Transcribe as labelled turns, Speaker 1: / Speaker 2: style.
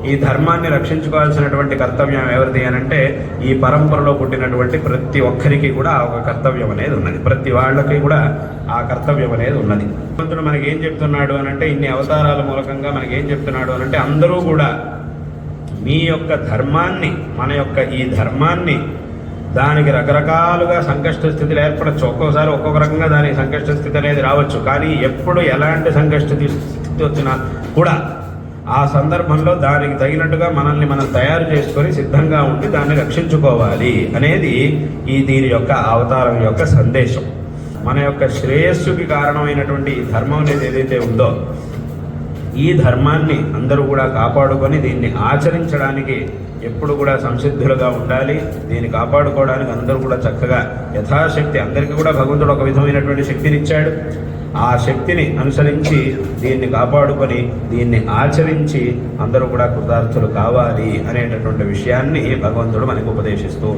Speaker 1: ఈ ధర్మాన్ని రక్షించుకోవాల్సినటువంటి కర్తవ్యం ఎవరిది అని అంటే ఈ పరంపరలో పుట్టినటువంటి ప్రతి ఒక్కరికి కూడా ఒక కర్తవ్యం అనేది ఉన్నది. ప్రతి వాళ్ళకి కూడా ఆ కర్తవ్యం అనేది ఉన్నది. భగవంతుడు మనకి ఏం చెప్తున్నాడు అని అంటే ఇన్ని అవతారాల మూలకంగా మనకి ఏం చెప్తున్నాడు అని అంటే అందరూ కూడా మీ యొక్క ధర్మాన్ని, మన యొక్క ఈ ధర్మాన్ని, దానికి రకరకాలుగా సంకష్ట స్థితిలు ఏర్పడచ్చు. ఒక్కోసారి ఒక్కొక్క రకంగా దానికి సంకష్ట స్థితి అనేది రావచ్చు. కానీ ఎప్పుడు ఎలాంటి సంకష్ట స్థితి వచ్చినా కూడా ఆ సందర్భంలో దానికి తగినట్టుగా మనల్ని మనం తయారు చేసుకొని సిద్ధంగా ఉండి దాన్ని రక్షించుకోవాలి అనేది దీని యొక్క అవతారం యొక్క సందేశం. మన యొక్క శ్రేయస్సుకి కారణమైనటువంటి ఈ ధర్మం అనేది ఏదైతే ఉందో ఈ ధర్మాన్ని అందరూ కూడా కాపాడుకొని దీన్ని ఆచరించడానికి ఎప్పుడు కూడా సంసిద్ధులుగా ఉండాలి. దీన్ని కాపాడుకోవడానికి అందరూ కూడా చక్కగా యథాశక్తి, అందరికీ కూడా భగవంతుడు ఒక విధమైనటువంటి శక్తిని ఇచ్చాడు. ఆ శక్తిని అనుసరించి దీన్ని కాపాడుకొని దీన్ని ఆచరించి అందరూ కూడా కృతార్థులు కావాలి అనేటటువంటి విషయాన్ని భగవంతుడు మనకు ఉపదేశిస్తూ